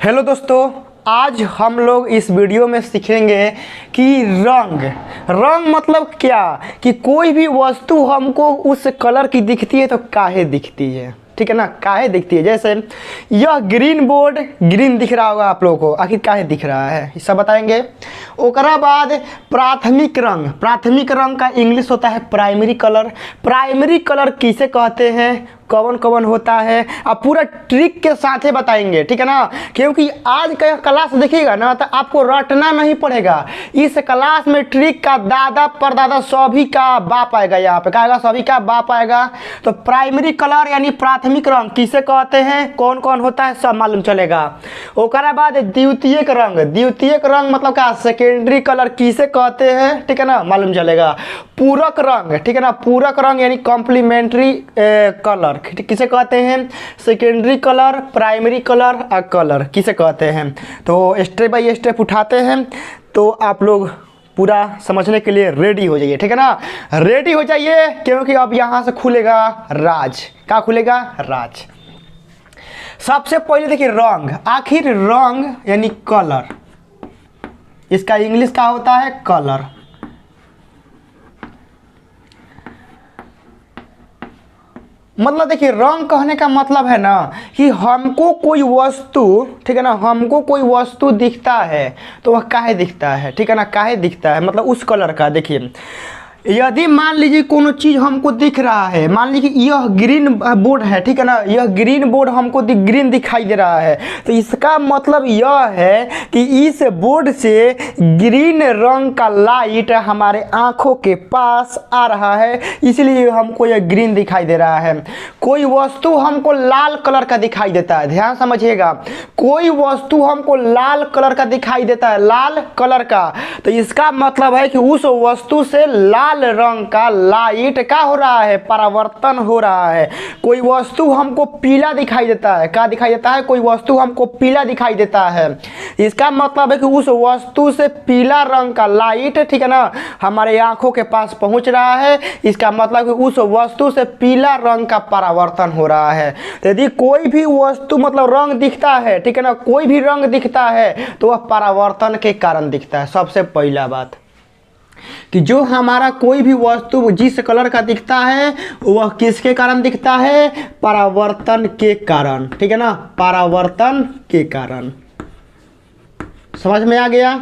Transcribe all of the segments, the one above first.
Hello दोस्तों, आज हम लोग इस वीडियो में सीखेंगे कि रंग मतलब क्या, कि कोई भी वस्तु हमको उस कलर की दिखती है तो काहे दिखती है, ठीक है ना। काहे दिखती है, जैसे यह ग्रीन बोर्ड ग्रीन दिख रहा होगा आप लोगों को, आखिर काहे दिख रहा है ये सब बताएंगे। ओकरा बाद प्राथमिक रंग का इंग्लिश होता है प्राइमरी कलर। प्राइमरी कलर किसे कहते हैं, कौन कौन होता है, अब पूरा ट्रिक के साथ ही बताएंगे, ठीक है ना। क्योंकि आज का क्लास देखिएगा ना तो आपको रटना नहीं पड़ेगा। इस क्लास में ट्रिक का दादा परदादा सभी का बाप आएगा, यहाँ पे कहेगा सभी का बाप आएगा। तो प्राइमरी कलर यानी प्राथमिक रंग किसे कहते हैं, कौन कौन होता है, सब मालूम चलेगा। ओकरा बाद द्वितीयक रंग मतलब क्या, सेकेंडरी कलर किसे कहते हैं, ठीक है ना, मालूम चलेगा। पूरक रंग, ठीक है ना, पूरक रंग यानी कॉम्प्लीमेंट्री कलर किसे कहते हैं, सेकेंडरी कलर, प्राइमरी कलर और कलर किसे कहते हैं। तो स्टेप बाय स्टेप उठाते हैं, तो आप लोग पूरा समझने के लिए रेडी हो जाइए, ठीक है ना। रेडी हो जाइए क्योंकि अब यहाँ से खुलेगा राज। क्या खुलेगा, राज। सबसे पहले देखिए रंग, आखिर रंग यानी कलर, इसका इंग्लिश क्या होता है, कलर। मतलब देखिए रंग कहने का मतलब है ना कि हमको कोई वस्तु, ठीक है ना, हमको कोई वस्तु दिखता है तो वह काहे दिखता है, ठीक है ना, काहे दिखता है मतलब उस कलर का। देखिए यदि मान लीजिए कोनो चीज़ हमको दिख रहा है, मान लीजिए यह ग्रीन बोर्ड है, ठीक है ना, यह ग्रीन बोर्ड हमको ग्रीन दिखाई दे रहा है, तो इसका मतलब यह है कि इस बोर्ड से ग्रीन रंग का लाइट हमारे आँखों के पास आ रहा है, इसलिए हमको यह ग्रीन दिखाई दे रहा है। कोई वस्तु हमको लाल कलर का दिखाई देता है, ध्यान समझिएगा, कोई वस्तु हमको लाल कलर का दिखाई देता है, लाल कलर का, तो इसका मतलब है कि उस वस्तु से लाल रंग का लाइट क्या हो रहा है, परावर्तन हो रहा है। कोई वस्तु हमको पीला दिखाई देता है, क्या दिखाई देता है, कोई वस्तु हमको पीला दिखाई देता है, इसका मतलब है कि उस वस्तु से पीला रंग का लाइट, ठीक है ना, हमारे आंखों के पास पहुंच रहा है, इसका मतलब कि उस वस्तु से पीला रंग का परावर्तन हो रहा है। तो यदि कोई भी वस्तु मतलब रंग दिखता है, ठीक है ना, कोई भी रंग दिखता है तो वह परावर्तन के कारण दिखता है। सबसे पहला बात कि जो हमारा कोई भी वस्तु जिस कलर का दिखता है वह किसके कारण दिखता है, परावर्तन के कारण, ठीक है ना, परावर्तन के कारण। समझ में आ गया।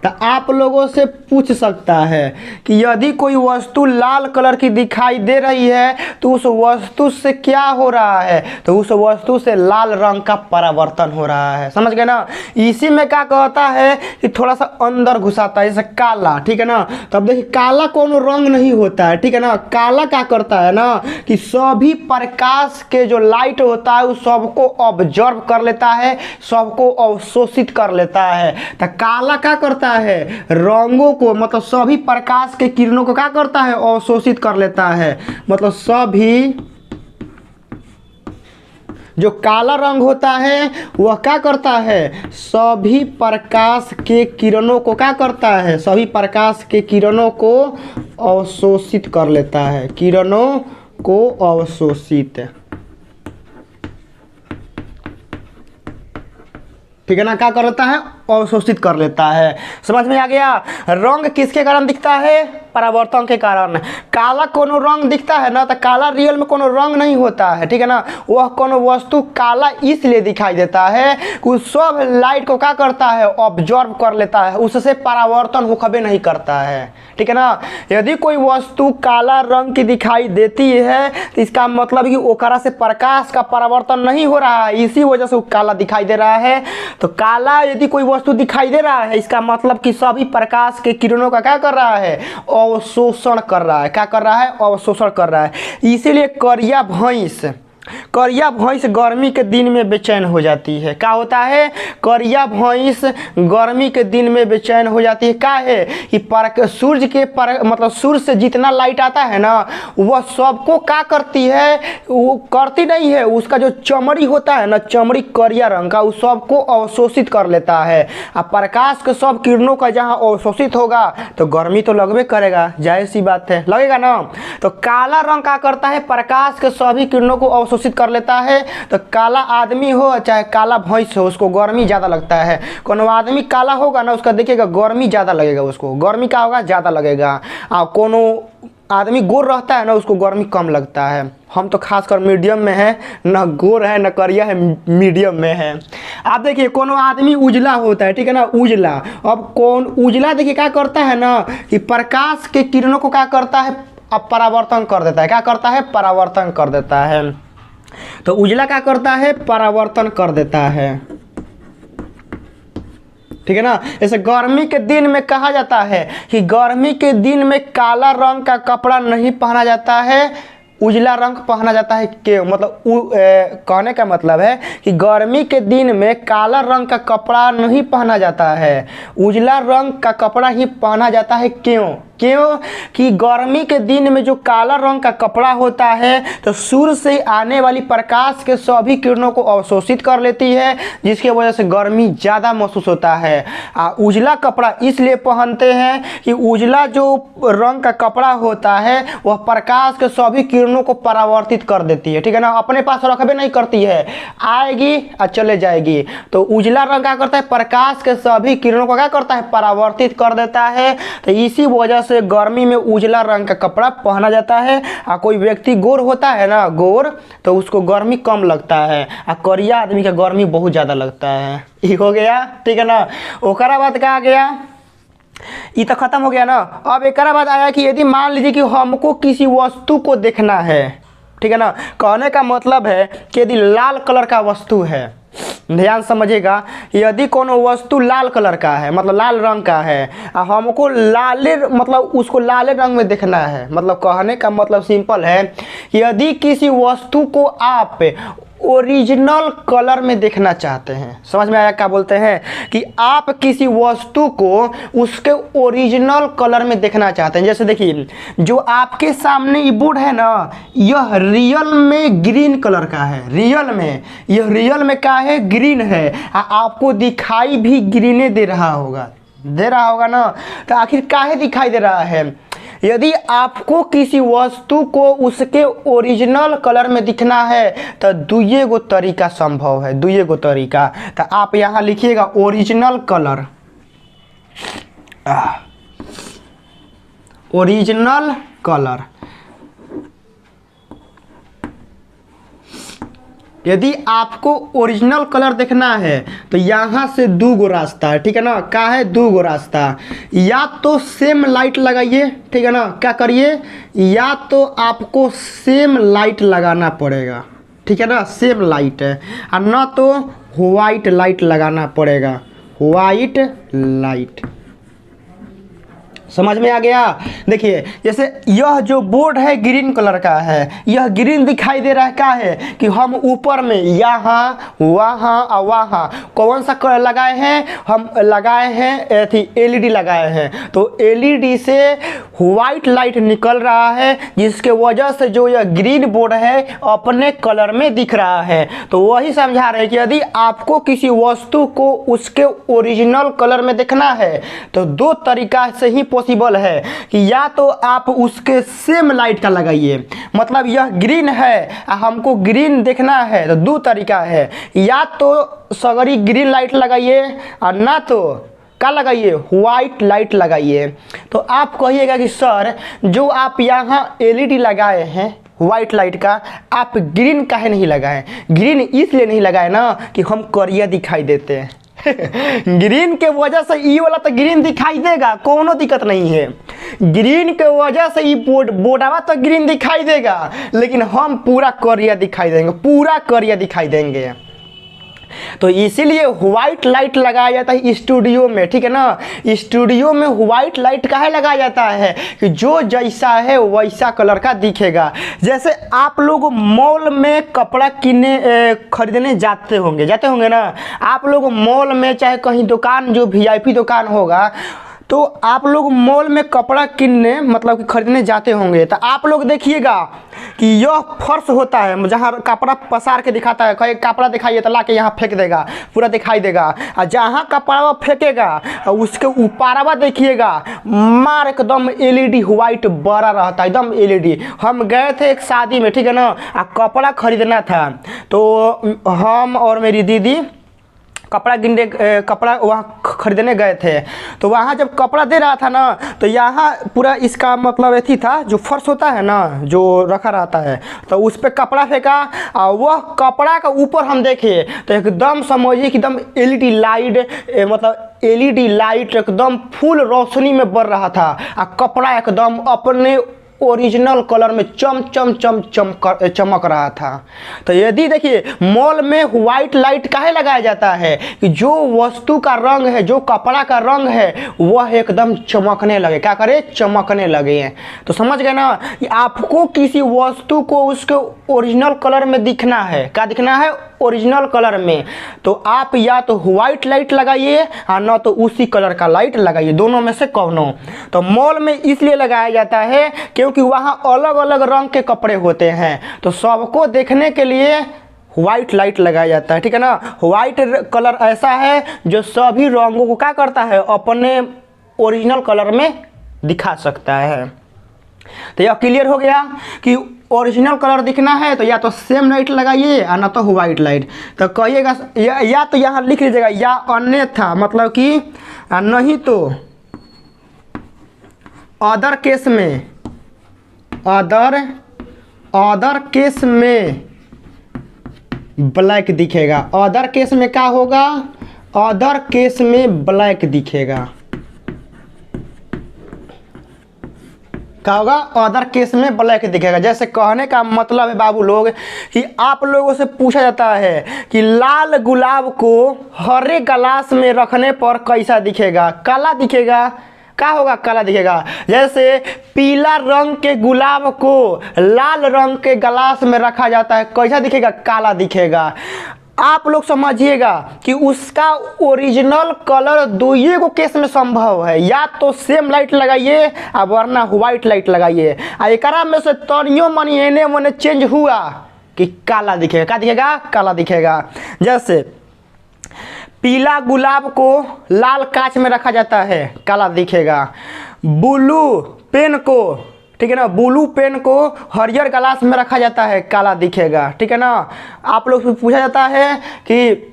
तो आप लोगों से पूछ सकता है कि यदि कोई वस्तु लाल कलर की दिखाई दे रही है तो उस वस्तु से क्या हो रहा है, तो उस वस्तु से लाल रंग का परावर्तन हो रहा है। समझ गए ना। इसी में क्या कहता है कि थोड़ा सा अंदर घुसाता है, जैसे काला, ठीक है ना। तब देखिए काला कोनो रंग नहीं होता है, ठीक है ना। काला क्या करता है ना कि सभी प्रकाश के जो लाइट होता है उस सबको ऑब्जर्व कर लेता है, सबको अवशोषित कर लेता है। तो काला क्या करता है, रंगों को मतलब सभी प्रकाश के किरणों को क्या करता है, अवशोषित कर लेता है। मतलब सभी जो काला रंग होता है वह क्या करता है, सभी प्रकाश के किरणों को क्या करता है, सभी प्रकाश के किरणों को अवशोषित कर लेता है, किरणों को अवशोषित, ठीक है ना, क्या कर लेता है, अवशोषित कर लेता है। समझ में आ गया। रंग किसके कारण दिखता है, परावर्तन के कारण। काला कोनो रंग दिखता है ना तो काला रियल में कोनो रंग नहीं होता है, ठीक है ना। वह कोनो वस्तु काला इसलिए दिखाई देता है कि उस सब लाइट को क्या करता है, ऑब्जर्व कर लेता है, उससे परावर्तन वो कभी नहीं करता है, ठीक है ना। यदि कोई वस्तु काला रंग की दिखाई देती है तो इसका मतलब कि ओकरा से प्रकाश का परावर्तन नहीं हो रहा है, इसी वजह से वो काला दिखाई दे रहा है। तो काला यदि कोई वस्तु दिखाई दे रहा है इसका मतलब कि सभी प्रकाश के किरणों का क्या कर रहा है, अवशोषण कर रहा है। क्या कर रहा है, अवशोषण कर रहा है। इसीलिए करिया भैंस गर्मी के दिन में बेचैन हो जाती है। क्या होता है, करिया भैंस गर्मी के दिन में बेचैन हो जाती है। क्या है कि सूर्य के मतलब सूर्य से जितना लाइट आता है ना वह सबको क्या करती है, वो करती नहीं है, उसका जो चमड़ी होता है ना, चमड़ी करिया रंग का, उस सबको अवशोषित कर लेता है। अब प्रकाश के सब किरणों का जहाँ अवशोषित होगा तो गर्मी तो लगबे करेगा, जाहिर सी बात है, लगेगा ना। तो काला रंग क्या करता है, प्रकाश के सभी किरणों को अवशोषित कर लेता है। तो काला आदमी हो चाहे काला भैंस हो, उसको गर्मी ज़्यादा लगता है। कोनो आदमी काला होगा ना, उसका देखिएगा गर्मी ज़्यादा लगेगा, उसको गर्मी क्या होगा, ज़्यादा लगेगा। कोनो आदमी गोर रहता है ना, उसको गर्मी कम लगता है। हम तो खासकर मीडियम में है, न गोर है न करिया है, मीडियम में है। आप देखिए कोनो आदमी उजला होता है, ठीक है ना, उजला। अब कौन उजला देखिए क्या करता है ना कि प्रकाश के किरणों को क्या करता है, अब परावर्तन कर देता है। क्या करता है, परावर्तन कर देता है। तो उजला क्या करता है, परावर्तन कर देता है, ठीक है ना। जैसे गर्मी के दिन में कहा जाता है कि गर्मी के दिन में काला रंग का कपड़ा नहीं पहना जाता है, उजला रंग पहना जाता है। क्यों, मतलब कहने का मतलब है कि गर्मी के दिन में काला रंग का कपड़ा नहीं पहना जाता है, उजला रंग का कपड़ा ही पहना जाता है। क्यों, क्यों कि गर्मी के दिन में जो काला रंग का कपड़ा होता है तो सूर्य से आने वाली प्रकाश के सभी किरणों को अवशोषित कर लेती है, जिसकी वजह से गर्मी ज़्यादा महसूस होता है। उजला कपड़ा इसलिए पहनते हैं कि उजला जो रंग का कपड़ा होता है वह प्रकाश के सभी किरणों को परावर्तित कर देती है, ठीक है ना, अपने पास रखबे नहीं करती है, आएगी और चले जाएगी। तो उजला रंग क्या करता है, प्रकाश के सभी किरणों को क्या करता है, परावर्तित कर देता है। तो इसी वजह से गर्मी में उजला रंग का कपड़ा पहना जाता है। कोई व्यक्ति गोर होता है ना, गोर, तो उसको गर्मी कम लगता है, करिया आदमी का गर्मी बहुत ज़्यादा लगता है। ये हो गया, ठीक है ना। ओकरा बाद क्या आ गया, ये तो खत्म हो गया ना। अब एक बाद आया कि यदि मान लीजिए कि हमको किसी वस्तु को देखना है, ठीक है ना, कहने का मतलब है कि यदि लाल कलर का वस्तु है, ध्यान समझिएगा, यदि कोनो वस्तु लाल कलर का है, मतलब लाल रंग का है, हमको लाले मतलब उसको लाले रंग में देखना है, मतलब कहने का मतलब सिंपल है, यदि किसी वस्तु को आप ओरिजिनल कलर में देखना चाहते हैं, समझ में आया क्या बोलते हैं, कि आप किसी वस्तु को उसके ओरिजिनल कलर में देखना चाहते हैं। जैसे देखिए जो आपके सामने ये बोर्ड है ना, यह रियल में ग्रीन कलर का है, रियल में, यह रियल में क्या है, ग्रीन है। आपको दिखाई भी ग्रीने दे रहा होगा ना। तो आखिर काहे दिखाई दे रहा है, यदि आपको किसी वस्तु को उसके ओरिजिनल कलर में दिखना है तो दुए गो तरीका संभव है, दुए गो तरीका। तो आप यहाँ लिखिएगा ओरिजिनल कलर, ओरिजिनल कलर। यदि आपको ओरिजिनल कलर देखना है तो यहाँ से दो गो रास्ता है, ठीक है ना, क्या है, दो गो रास्ता। या तो सेम लाइट लगाइए, ठीक है ना, क्या करिए, या तो आपको सेम लाइट लगाना पड़ेगा, ठीक है ना, सेम लाइट है, और ना तो वाइट लाइट लगाना पड़ेगा, वाइट लाइट। समझ में आ गया। देखिए जैसे यह जो बोर्ड है ग्रीन कलर का है, यह ग्रीन दिखाई दे रहा है, क्या है कि हम ऊपर में यहाँ वहाँ और वहाँ कौन सा कलर लगाए हैं, हम लगाए हैं थी एलईडी लगाए हैं। तो एलईडी से वाइट लाइट निकल रहा है, जिसके वजह से जो यह ग्रीन बोर्ड है अपने कलर में दिख रहा है। तो वही समझा रहे हैं कि यदि आपको किसी वस्तु को उसके ओरिजिनल कलर में देखना है तो दो तरीका से ही पॉसिबल है, कि या तो आप उसके सेम लाइट का लगाइए, मतलब यह ग्रीन है हमको ग्रीन देखना है तो दो तरीका है, या तो सगरी ग्रीन लाइट लगाइए और ना तो क्या लगाइए, वाइट लाइट लगाइए। तो आप कहिएगा कि सर जो आप यहाँ एलईडी लगाए हैं वाइट लाइट का, आप ग्रीन काहे नहीं लगाए। ग्रीन इसलिए नहीं लगाए ना कि हम करिया दिखाई देते हैं ग्रीन के वजह से ई वाला तो ग्रीन दिखाई देगा, कोनो दिक्कत नहीं है। ग्रीन के वजह से ई बोर्डवा तो ग्रीन दिखाई देगा, लेकिन हम पूरा करिया दिखाई देंगे, पूरा करिया दिखाई देंगे। तो इसीलिए व्हाइट लाइट लगाया जाता है स्टूडियो में, ठीक है ना। स्टूडियो में व्हाइट लाइट काहे लगाया जाता है कि जो जैसा है वैसा कलर का दिखेगा। जैसे आप लोग मॉल में कपड़ा खरीदने जाते होंगे ना, आप लोग मॉल में चाहे कहीं दुकान जो वीआईपी दुकान होगा तो आप लोग मॉल में कपड़ा किनने मतलब कि खरीदने जाते होंगे, तो आप लोग देखिएगा कि यह फर्श होता है जहाँ कपड़ा पसार के दिखाता है, कहीं कपड़ा दिखाइए तो ला के यहाँ फेंक देगा, पूरा दिखाई देगा। और जहाँ कपड़ा फेंकेगा उसके ऊपरवा देखिएगा मार एकदम एलईडी वाइट बड़ा रहता है, एकदम एलईडी। हम गए थे एक शादी में, ठीक है ना, कपड़ा खरीदना था, तो हम और मेरी दीदी कपड़ा वहाँ खरीदने गए थे। तो वहाँ जब कपड़ा दे रहा था ना, तो यहाँ पूरा इसका मतलब ऐसी था, जो फर्श होता है ना जो रखा रहता है, तो उस पर कपड़ा फेंका और वह कपड़ा का ऊपर हम देखे तो एकदम समझिए कि एकदम एलईडी लाइट, मतलब एलईडी लाइट एकदम फुल रोशनी में बढ़ रहा था और कपड़ा एकदम अपने ओरिजिनल कलर में चमक रहा था। तो यदि देखिए मॉल में वाइट लाइट काहे लगाया जाता है कि जो वस्तु का रंग है, जो कपड़ा का रंग है वह एकदम चमकने लगे, क्या करे, चमकने लगे। तो समझ गए ना कि आपको किसी वस्तु को उसके ओरिजिनल कलर में दिखना है, क्या दिखना है, ओरिजिनल कलर में, तो आप या तो व्हाइट लाइट लगाइए और न तो उसी कलर का लाइट लगाइए, दोनों में से कौनो। तो मॉल में इसलिए लगाया जाता है क्योंकि वहाँ अलग अलग रंग के कपड़े होते हैं, तो सबको देखने के लिए व्हाइट लाइट लगाया जाता है, ठीक है ना। व्हाइट कलर ऐसा है जो सभी रंगों को क्या करता है, अपने ओरिजिनल कलर में दिखा सकता है। तो यह क्लियर हो गया कि ओरिजिनल कलर दिखना है तो या तो सेम लाइट लगाइए और ना तो व्हाइट लाइट। तो कहिएगा या तो यहाँ लिख लीजिएगा या अन्यथा, मतलब कि नहीं तो अदर केस में, अदर केस में ब्लैक दिखेगा। अदर केस में क्या होगा, अदर केस में ब्लैक दिखेगा। क्या होगा, अदर केस में ब्लैक दिखेगा। जैसे कहने का मतलब है बाबू लोग कि आप लोगों से पूछा जाता है कि लाल गुलाब को हरे गिलास में रखने पर कैसा दिखेगा, काला दिखेगा। क्या होगा, काला दिखेगा। जैसे पीला रंग के गुलाब को लाल रंग के गिलास में रखा जाता है, कैसा दिखेगा, काला दिखेगा। आप लोग समझिएगा कि उसका ओरिजिनल कलर दो को केस में संभव है, या तो सेम लाइट लगाइए और वरना व्हाइट लाइट लगाइए। एक में से तनियो मनी एने मने चेंज हुआ कि काला दिखेगा। क्या दिखेगा, काला दिखेगा। जैसे पीला गुलाब को लाल कांच में रखा जाता है, काला दिखेगा। ब्लू पेन को, ठीक है ना, ब्लू पेन को हरियर गिलास में रखा जाता है, काला दिखेगा, ठीक है ना। आप लोग से पूछा जाता है कि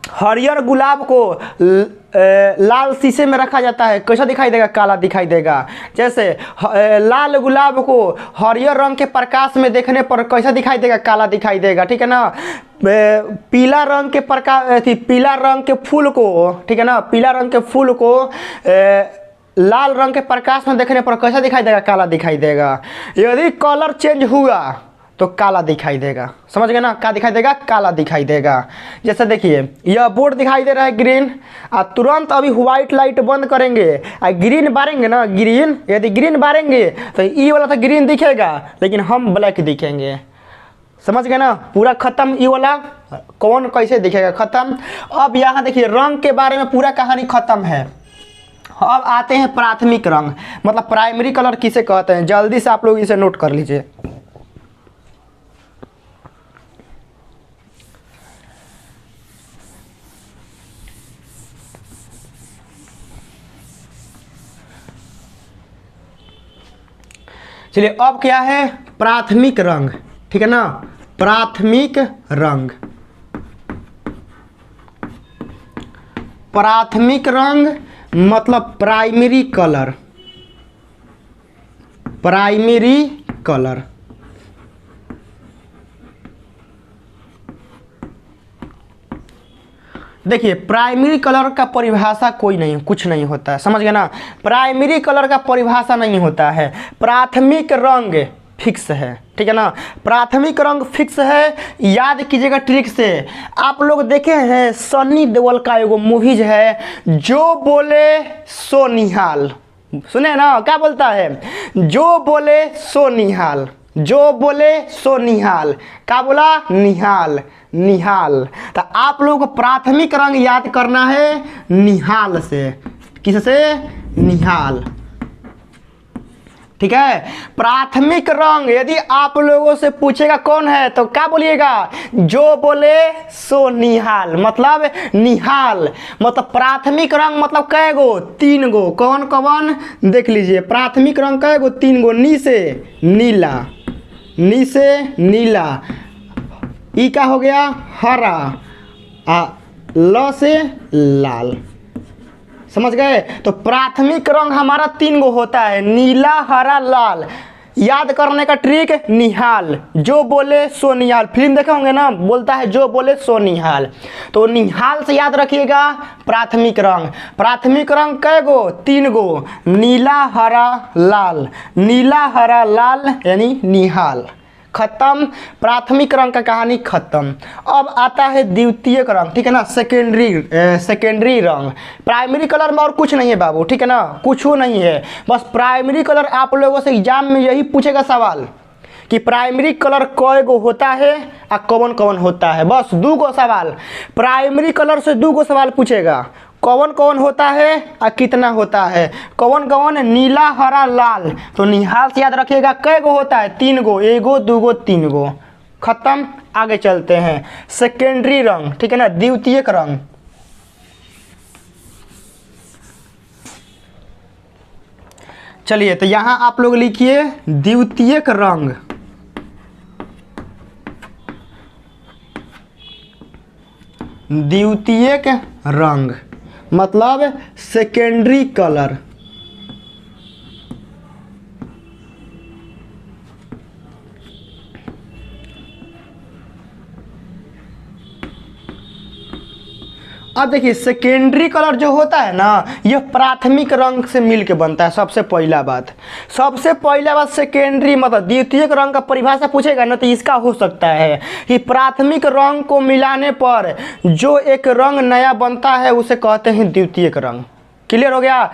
हरियर गुलाब को लाल शीशे में रखा जाता है, कैसा दिखाई देगा, काला दिखाई देगा। जैसे लाल गुलाब को हरियर रंग के प्रकाश में देखने पर कैसा दिखाई देगा, काला दिखाई देगा, ठीक है ना। पीला रंग के प्रकाश, पीला रंग के फूल को, ठीक है ना, पीला रंग के फूल को लाल रंग के प्रकाश में देखने पर कैसा दिखाई देगा, काला दिखाई देगा। यदि कलर चेंज हुआ तो काला दिखाई देगा। समझ गए ना, क्या दिखाई देगा, काला दिखाई देगा। जैसे देखिए यह बोर्ड दिखाई दे रहा है ग्रीन, और तुरंत अभी व्हाइट लाइट बंद करेंगे और ग्रीन बारेंगे ना, ग्रीन, यदि ग्रीन बारेंगे तो ई वाला तो ग्रीन दिखेगा लेकिन हम ब्लैक दिखेंगे। समझ गए ना, पूरा खत्म। ई वाला कौन कैसे दिखेगा, खत्म। अब यहाँ देखिए रंग के बारे में पूरा कहानी खत्म है। अब आते हैं प्राथमिक रंग, मतलब प्राइमरी कलर किसे कहते हैं। जल्दी से आप लोग इसे नोट कर लीजिए। चलिए अब क्या है, प्राथमिक रंग, ठीक है ना। प्राथमिक रंग, प्राथमिक रंग मतलब प्राइमरी कलर, प्राइमरी कलर। देखिए प्राइमरी कलर का परिभाषा कोई नहीं, कुछ नहीं होता है, समझ गए ना। प्राइमरी कलर का परिभाषा नहीं होता है, प्राथमिक रंग फिक्स है, ठीक है ना। प्राथमिक रंग फिक्स है, याद कीजिएगा ट्रिक से। आप लोग देखे हैं सन्नी देओल का एगो मूवीज है, जो बोले सो निहाल, सुने ना, क्या बोलता है, जो बोले सो निहाल, जो बोले सो निहाल। क्या बोला, निहाल, निहाल। तो आप लोगों को प्राथमिक रंग याद करना है निहाल से। किससे, निहाल। ठीक है, प्राथमिक रंग यदि आप लोगों से पूछेगा कौन है तो क्या बोलिएगा, जो बोले सो निहाल, मतलब निहाल। मतलब प्राथमिक रंग मतलब कै गो, 3 गो। कौन कौन देख लीजिए, प्राथमिक रंग कै गो, 3 गो। नी से नीला, नी से नीला, ई का हो गया हरा, ल से लाल। समझ गए। तो प्राथमिक रंग हमारा 3 गो होता है, नीला, हरा, लाल। याद करने का ट्रिक, निहाल, जो बोले सो निहाल। फिल्म देखे होंगे ना, बोलता है जो बोले सो निहाल। तो निहाल से याद रखिएगा प्राथमिक रंग। प्राथमिक रंग कै गो, 3 गो, नीला, हरा, लाल। नीला, हरा, लाल यानी निहाल। खत्म, प्राथमिक रंग का कहानी खत्म। अब आता है द्वितीयक रंग, ठीक है ना, सेकेंडरी रंग। प्राइमरी कलर में और कुछ नहीं है बाबू, ठीक है ना, कुछ नहीं है। बस प्राइमरी कलर आप लोगों से एग्जाम में यही पूछेगा सवाल कि प्राइमरी कलर कै गो होता है और कौन कौन होता है। बस 2 गो सवाल, प्राइमरी कलर से 2 गो सवाल पूछेगा, कौन कौन होता है और कितना होता है। कौन कौन, नीला, हरा, लाल। तो निहाल से याद रखिएगा कै गो होता है, 3 गो, 1 गो, 2 गो, 3 गो। खत्म। आगे चलते हैं, सेकेंडरी रंग, ठीक है ना, द्वितीयक रंग। चलिए, तो यहां आप लोग लिखिए द्वितीयक रंग। द्वितीयक रंग मतलब सेकेंडरी कलर। अब देखिए, सेकेंडरी कलर जो होता है ना, यह प्राथमिक रंग से मिलके बनता है। सबसे पहला बात सेकेंडरी मतलब द्वितीयक रंग का परिभाषा पूछेगा ना, तो इसका हो सकता है कि प्राथमिक रंग को मिलाने पर जो एक रंग नया बनता है उसे कहते हैं द्वितीयक रंग। क्लियर हो गया।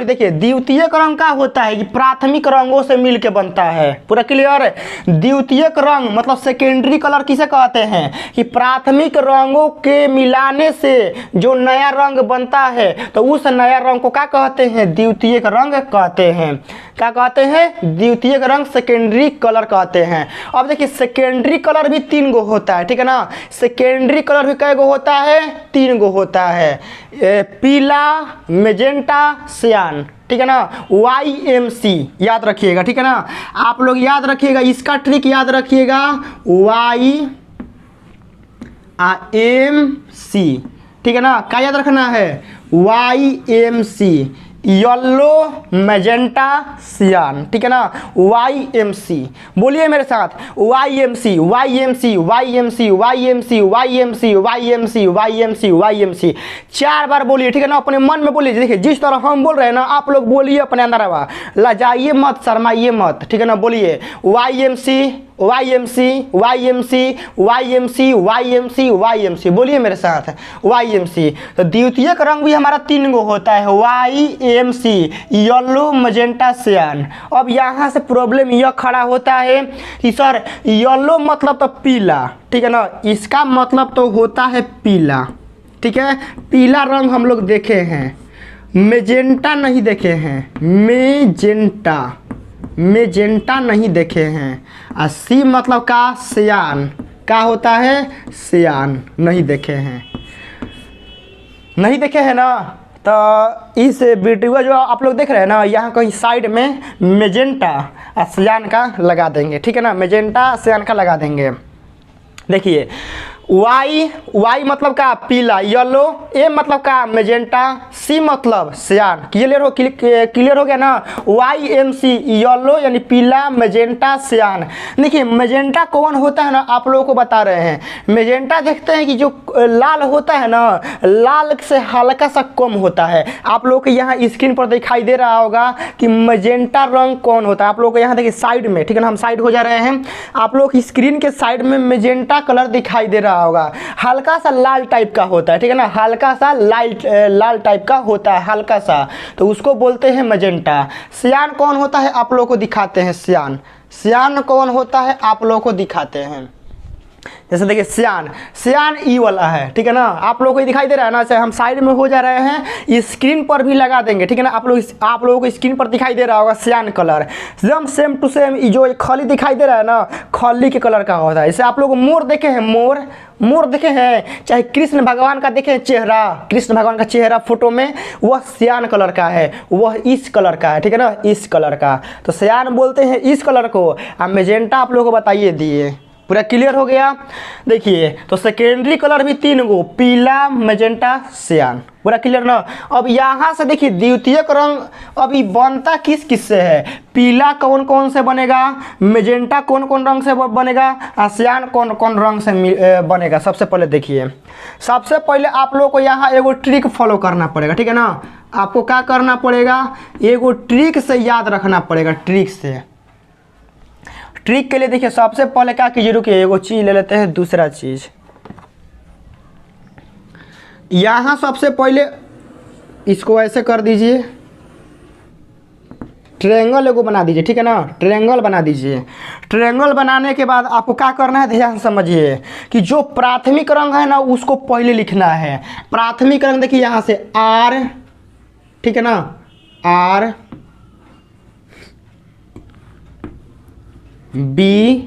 देखिए, द्वितीयक रंग का होता है कि प्राथमिक रंगों से मिलके बनता है। पूरा क्लियर है। द्वितीयक रंग मतलब सेकेंडरी कलर किसे कहते हैं कि प्राथमिक रंगों के मिलाने से जो नया रंग बनता है, तो उस नया रंग को क्या कहते हैं, द्वितीयक रंग कहते हैं। क्या कहते हैं, द्वितीयक रंग, सेकेंडरी कलर कहते हैं। अब देखिए, सेकेंडरी कलर भी 3 गो होता है, ठीक है ना। सेकेंडरी कलर भी कै गो होता है, 3 गो होता है। पीला, मेजेंटा, सियान, ठीक है ना, YMC याद रखिएगा, ठीक है ना। आप लोग याद रखिएगा, इसका ट्रिक याद रखिएगा, YMC, ठीक है ना। क्या याद रखना है, YMC, येलो, मैजेंटा, सियान, ठीक है ना, YMC। बोलिए मेरे साथ, YMC, YMC, YMC, YMC, YMC, YMC, YMC, YMC। 4 बार बोलिए, ठीक है ना, अपने मन में बोलिए। देखिए, जिस तरह हम बोल रहे हैं ना, आप लोग बोलिए अपने अंदर आवा, लजाइए मत, शर्माइए मत, ठीक है ना। बोलिए YMC, YMC, YMC, YMC, YMC, YMC। बोलिए मेरे साथ, YMC। तो द्वितीयक रंग भी हमारा 3 गो होता है, YMC, येलो, मैजेंटा, सियान। अब यहाँ से प्रॉब्लम यह खड़ा होता है कि सर येलो मतलब तो पीला, ठीक है ना, इसका मतलब तो होता है पीला, ठीक है। पीला रंग हम लोग देखे हैं, मैजेंटा नहीं देखे हैं, मैजेंटा नहीं देखे हैं। और सी मतलब का, सियान, क्या होता है, सियान नहीं देखे हैं, नहीं देखे हैं ना। तो इस वीडियो जो आप लोग देख रहे हैं ना, यहाँ कहीं साइड में मैजेंटा और सियान का लगा देंगे, ठीक है ना, मैजेंटा सियान का लगा देंगे। देखिए, वाई मतलब का पीला, येलो, ए मतलब का मैजेंटा, सी मतलब सियान। क्लियर हो गया ना। YMC, येलो यानी पीला, मैजेंटा, सियान। देखिए, मैजेंटा कौन होता है ना, आप लोगों को बता रहे हैं। मैजेंटा देखते हैं कि जो लाल होता है ना, लाल से हल्का सा कम होता है। आप लोगों को यहाँ स्क्रीन पर दिखाई दे रहा होगा कि मैजेंटा रंग कौन होता है। आप लोगों को यहाँ देखिए साइड में, ठीक है ना, हम साइड हो जा रहे हैं, आप लोग स्क्रीन के साइड में मैजेंटा कलर दिखाई दे रहा होगा, हल्का सा लाल टाइप का होता है, ठीक है ना, हल्का सा लाल टाइप का होता है, हल्का सा, तो उसको बोलते हैं मैजेंटा। सियान कौन होता है, आप लोगों को दिखाते हैं। सियान कौन होता है, आप लोगों को दिखाते हैं। जैसे देखिए सियान, सियान ई वाला है, ठीक है ना। आप लोगों को दिखाई दे रहा है ना, चाहे हम साइड में हो जा रहे हैं, स्क्रीन पर भी लगा देंगे, ठीक है ना। आप लोगों को स्क्रीन पर दिखाई दे रहा होगा सियान कलर, एकदम सेम टू सेम जो खली दिखाई दे रहा है ना, खली के कलर का होता है। जैसे आप लोग मोर देखे हैं, मोर देखे हैं, चाहे कृष्ण भगवान का देखे चेहरा, कृष्ण भगवान का चेहरा फोटो में, वह सियान कलर का है, वह इस कलर का है, ठीक है ना, इस कलर का। तो सियान बोलते हैं इस कलर को। अब मेजेंटा आप लोगों को बताइए दिए, पूरा क्लियर हो गया। देखिए तो सेकेंडरी कलर भी 3 गो, पीला, मैजेंटा, सियान, पूरा क्लियर ना। अब यहाँ से देखिए द्वितीयक रंग अभी बनता किस किस से है, पीला कौन कौन से बनेगा, मैजेंटा कौन कौन रंग से बनेगा, और सियान कौन कौन रंग से बनेगा। सबसे पहले देखिए, सबसे पहले आप लोग को यहाँ एगो ट्रिक फॉलो करना पड़ेगा, ठीक है ना। आपको क्या करना पड़ेगा, एगो ट्रिक से याद रखना पड़ेगा, ट्रिक से। ट्रिक के लिए देखिए सबसे पहले क्या कीजिए, रुकिए एगो चीज ले लेते हैं, दूसरा चीज यहाँ सबसे पहले इसको ऐसे कर दीजिए, ट्रायंगल एगो बना दीजिए, ठीक है ना, ट्रायंगल बना दीजिए। ट्रायंगल बनाने के बाद आपको क्या करना है, ध्यान समझिए कि जो प्राथमिक रंग है ना उसको पहले लिखना है। प्राथमिक रंग देखिए यहाँ से आर, ठीक है ना, आर बी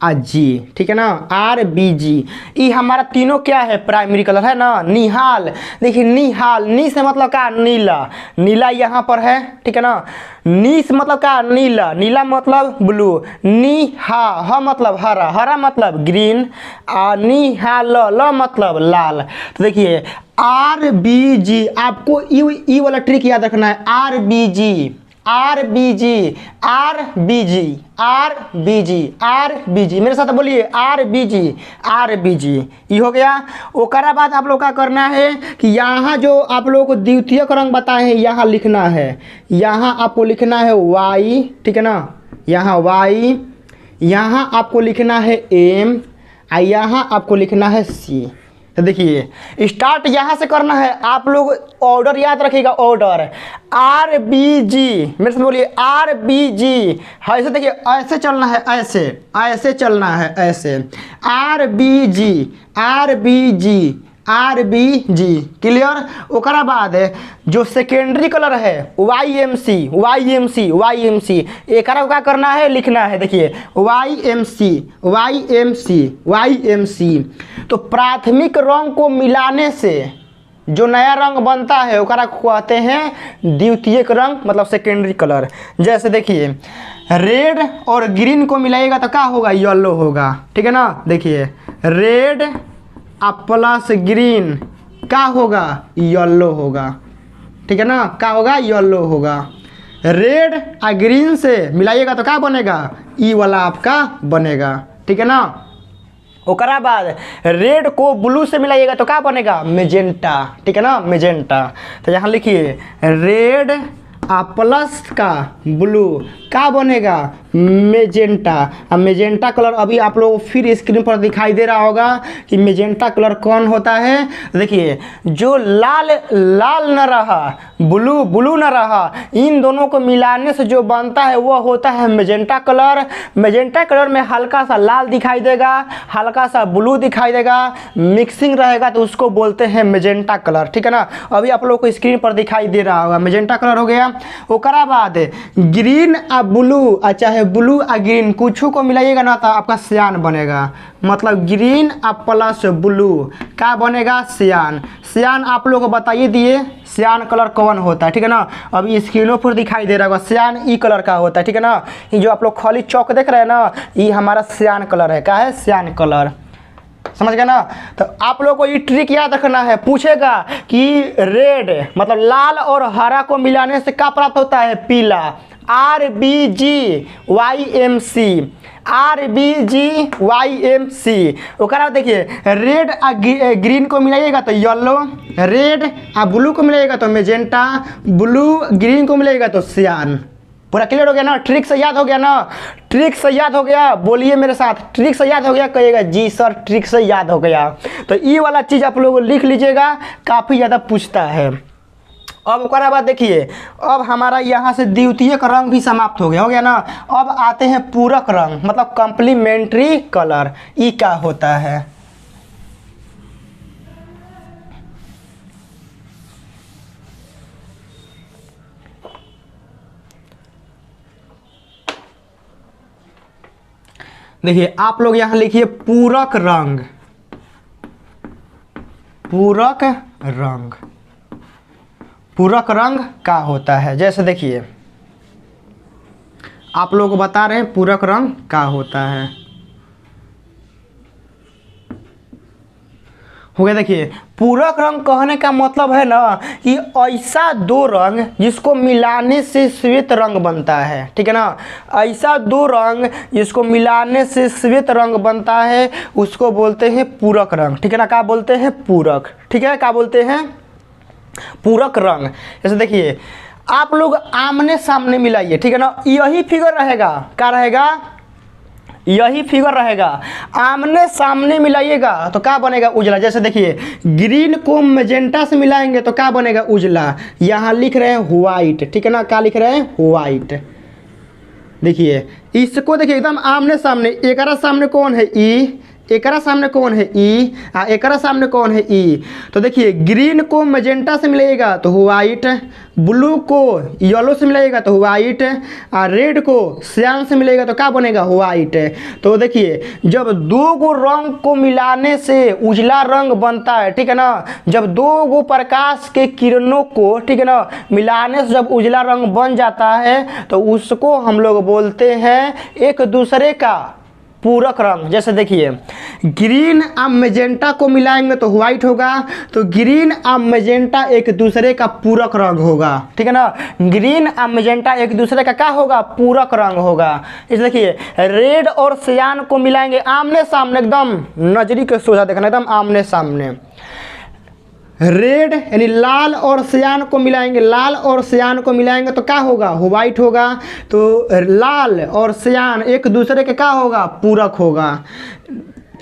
और जी, ठीक है ना, आर बी जी। ये हमारा तीनों क्या है, प्राइमरी कलर है ना। निहाल, देखिए निहाल, नी से मतलब क्या, नीला, नीला यहाँ पर है, ठीक है ना। नी से मतलब क्या, नीला, नीला मतलब ब्लू। नी हा मतलब हरा, हरा मतलब ग्रीन, और नी हा ल मतलब लाल। तो देखिए आर बी जी, आपको ई वाला ट्रिक याद रखना है, are B G, R B G, R B G, R B G, R B जी, मेरे साथ बोलिए are B G, R B जी। ये हो गया। ओकरा बाद आप लोग का करना है कि यहाँ जो आप लोगों को द्वितीयक रंग बताए हैं यहाँ लिखना है, यहाँ आपको लिखना है वाई, ठीक है ना, यहाँ वाई, यहाँ आपको लिखना है एम, और यहाँ आपको लिखना है सी। तो देखिए स्टार्ट यहाँ से करना है, आप लोग ऑर्डर याद रखिएगा, ऑर्डर आर बी जी, मेरे से बोलिए आर बी जी। ऐसे देखिए ऐसे चलना है, ऐसे ऐसे चलना है, ऐसे R B G, R B G, R B G, clear. ओकरा बाद जो सेकेंडरी कलर है Y M C, Y M C, Y M C, एक क्या करना है, लिखना है, देखिए Y M C, Y M C, Y M C. तो प्राथमिक रंग को मिलाने से जो नया रंग बनता है ओकरा कहते हैं द्वितीयक रंग, मतलब सेकेंडरी कलर। जैसे देखिए रेड और ग्रीन को मिलाइएगा तो क्या होगा, येलो होगा, ठीक है ना। देखिए रेड प्लस ग्रीन क्या होगा, येलो होगा, ठीक है ना, क्या होगा, येलो होगा। रेड और ग्रीन से मिलाइएगा तो क्या बनेगा, ई वाला आपका बनेगा, ठीक है ना। ओकरा बाद रेड को ब्लू से मिलाइएगा तो क्या बनेगा, मेजेंटा, ठीक है ना, मेजेंटा। तो यहाँ लिखिए रेड प्लस का ब्लू क्या बनेगा, मेजेंटा। अब मेजेंटा कलर अभी आप लोग फिर स्क्रीन पर दिखाई दे रहा होगा कि मेजेंटा कलर कौन होता है। देखिए जो लाल लाल न रहा, ब्लू ब्लू न रहा, इन दोनों को मिलाने से जो बनता है वो होता है मेजेंटा कलर। मेजेंटा कलर में हल्का सा लाल दिखाई देगा, हल्का सा ब्लू दिखाई देगा, मिक्सिंग रहेगा तो उसको बोलते हैं मेजेंटा कलर, ठीक है ना। अभी आप लोग को स्क्रीन पर दिखाई दे रहा होगा, मेजेंटा कलर हो गया। ओकरा बाद ग्रीन और ब्लू, चाहे ब्लू और ग्रीन कुछ को मिलाइएगा ना तो आपका सियान बनेगा, मतलब ग्रीन प्लस ब्लू क्या बनेगा, सियान। सियान आप लोग को बताइए दिए सियान कलर कौन होता है, ठीक है ना। अभी स्क्रीनों पर दिखाई दे रहा होगा, सियान ई कलर का होता है, ठीक है ना। ये जो आप लोग खाली चौक देख रहे हैं ना, ये हमारा सियान कलर है, क्या है, सियान कलर, समझ गए ना। तो आप लोग को ये ट्रिक याद रखना है, पूछेगा कि रेड मतलब लाल और हरा को मिलाने से क्या प्राप्त होता है, पीला, R B G Y M C, R B G Y M C. ओकरा देखिए रेड आ ग्रीन को मिलाइएगा तो येलो, रेड आ ब्लू को मिलाइएगा तो मेजेंटा, ब्लू ग्रीन को मिलाइएगा तो सियान। पूरा क्लियर हो गया ना, ट्रिक से याद हो गया ना, ट्रिक से याद हो गया, बोलिए मेरे साथ, ट्रिक से याद हो गया, कहिएगा जी सर ट्रिक से याद हो गया। तो ये वाला चीज़ आप लोग लिख लीजिएगा, काफ़ी ज़्यादा पूछता है। अब ओकरा बाद देखिए, अब हमारा यहाँ से द्वितीयक रंग भी समाप्त हो गया ना। अब आते हैं पूरक रंग, मतलब कंप्लीमेंट्री कलर। ई क्या होता है? देखिए आप लोग यहाँ लिखिए पूरक रंग। पूरक रंग, पूरक रंग क्या होता है? जैसे देखिए आप लोग को बता रहे हैं पूरक रंग क्या होता है। हो गया। देखिए पूरक रंग कहने का मतलब है ना कि ऐसा दो रंग जिसको मिलाने से श्वेत रंग बनता है, ठीक है ना। ऐसा दो रंग जिसको मिलाने से श्वेत रंग बनता है उसको बोलते हैं पूरक रंग, ठीक है ना। क्या बोलते हैं? पूरक, ठीक है। क्या बोलते हैं? पूरक रंग। जैसे देखिए आप लोग आमने सामने मिलाइए, ठीक है ना। यही फिगर रहेगा, क्या रहेगा? यही फिगर रहेगा। आमने सामने मिलाइएगा तो क्या बनेगा? उजला। जैसे देखिए ग्रीन को मैजेंटा से मिलाएंगे तो क्या बनेगा? उजला। यहाँ लिख रहे हैं व्हाइट, ठीक है ना। क्या लिख रहे हैं? व्हाइट। देखिए इसको देखिए एकदम आमने सामने। एकरा सामने कौन है? ई। एकरा सामने कौन है? ई। एकरा सामने कौन है? ई। तो देखिए ग्रीन को मैजेंटा से मिलाइएगा तो व्हाइट, ब्लू को येलो से मिलाइएगा तो व्हाइट, और रेड को सियान से मिलाइएगा तो क्या बनेगा? व्हाइट। तो देखिए जब दो गो रंग को मिलाने से उजला रंग बनता है, ठीक है ना। जब दो गो प्रकाश के किरणों को, ठीक है ना, मिलाने से जब उजला रंग बन जाता है तो उसको हम लोग बोलते हैं एक दूसरे का पूरक रंग। जैसे देखिए ग्रीन और मैजेंटा को मिलाएंगे तो व्हाइट होगा, तो ग्रीन और मैजेंटा एक दूसरे का पूरक रंग होगा, ठीक है ना। ग्रीन और मैजेंटा एक दूसरे का क्या होगा? पूरक रंग होगा। इस देखिए रेड और सियान को मिलाएंगे आमने सामने, एकदम नजरी के सोझा देखना, एकदम आमने सामने। रेड यानी लाल और सियान को मिलाएंगे, लाल और सियान को मिलाएंगे तो क्या होगा? व्हाइट होगा। तो लाल और सियान एक दूसरे के क्या होगा? पूरक होगा।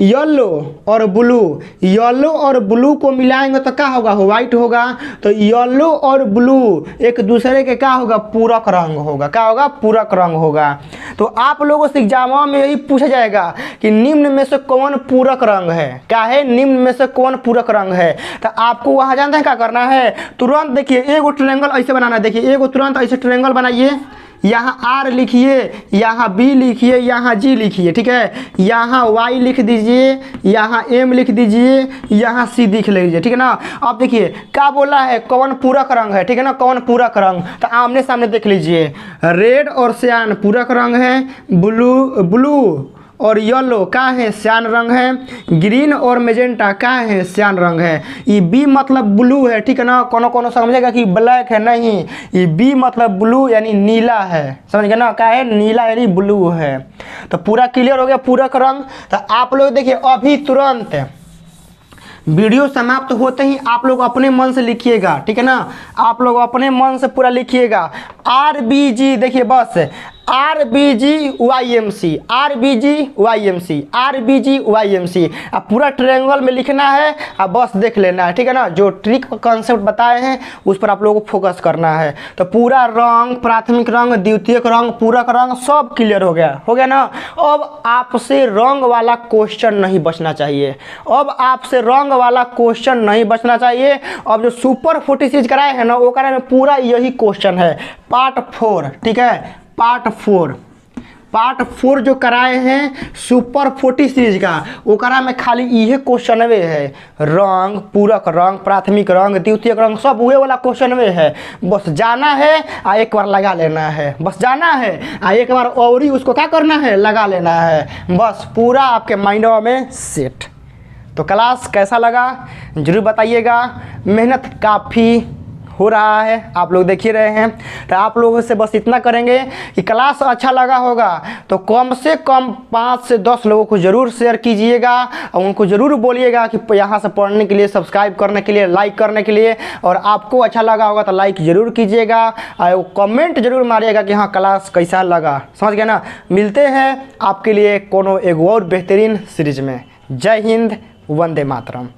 येलो और ब्लू, येलो और ब्लू को मिलाएंगे तो क्या होगा? व्हाइट होगा। तो येलो और ब्लू एक दूसरे के क्या होगा? पूरक रंग होगा। क्या होगा? पूरक रंग होगा। तो आप लोगों से एग्जाम में यही पूछा जाएगा कि निम्न में से कौन पूरक रंग है? क्या है? निम्न में से कौन पूरक रंग है? तो आपको वहाँ जानते हैं क्या करना है? तुरंत देखिए एगो ट्रायंगल ऐसे बनाना है। देखिए एगो तुरंत ऐसे ट्रायंगल बनाइए, यहाँ आर लिखिए, यहाँ बी लिखिए, यहाँ जी लिखिए, ठीक है। यहाँ वाई लिख दीजिए, यहाँ एम लिख दीजिए, यहाँ सी लिख लीजिए, ठीक है ना। अब देखिए क्या बोला है? कौन पूरक रंग है, ठीक है ना। कौन पूरक रंग? तो आमने सामने देख लीजिए। रेड और सियान पूरक रंग है, ब्लू और येलो क्या है? सियान रंग है। ग्रीन और मैजेंटा क्या है? सियान रंग है। ये बी मतलब ब्लू है, ठीक है ना। कोनो कोनो समझेगा कि ब्लैक है, नहीं, ये बी मतलब ब्लू यानी नीला है, समझ गए ना। क्या है? नीला यानी ब्लू है। तो पूरा क्लियर हो गया पूरक रंग। तो आप लोग देखिए अभी तुरंत वीडियो समाप्त होते ही आप लोग अपने मन से लिखिएगा, ठीक है ना। आप लोग अपने मन से पूरा लिखिएगा RBG। देखिए बस RBGYMC, RBGYMC, RBGYMC। अब पूरा ट्रायंगल में लिखना है, अब बस देख लेना है, ठीक है ना। जो ट्रिक कॉन्सेप्ट बताए हैं उस पर आप लोगों को फोकस करना है। तो पूरा रंग, प्राथमिक रंग, द्वितीयक रंग, पूरक रंग सब क्लियर हो गया ना। अब आपसे रंग वाला क्वेश्चन नहीं बचना चाहिए। अब आपसे रंग वाला क्वेश्चन नहीं बचना चाहिए। अब जो सुपर 40 सीरीज कराए हैं ना, वो कराए में पूरा यही क्वेश्चन है, पार्ट 4, ठीक है। पार्ट 4 जो कराए हैं सुपर 40 सीरीज का, वो करा में खाली यही क्वेश्चन है। रंग, पूरक रंग, प्राथमिक रंग, द्वितीयक रंग सब हुए वाला क्वेश्चन है। बस जाना है आ एक बार लगा लेना है, बस जाना है आ एक बार और ही उसको क्या करना है? लगा लेना है। बस पूरा आपके माइंड में सेट। तो क्लास कैसा लगा जरूर बताइएगा। मेहनत काफ़ी हो रहा है, आप लोग देख ही रहे हैं। तो आप लोगों से बस इतना करेंगे कि क्लास अच्छा लगा होगा तो कम से कम 5 से 10 लोगों को ज़रूर शेयर कीजिएगा और उनको ज़रूर बोलिएगा कि यहाँ से पढ़ने के लिए, सब्सक्राइब करने के लिए, लाइक करने के लिए। और आपको अच्छा लगा होगा तो लाइक ज़रूर कीजिएगा और कमेंट ज़रूर मारिएगा कि हाँ क्लास कैसा लगा, समझ गए ना। मिलते हैं आपके लिए कोनो एक और बेहतरीन सीरीज में। जय हिंद, वंदे मातरम।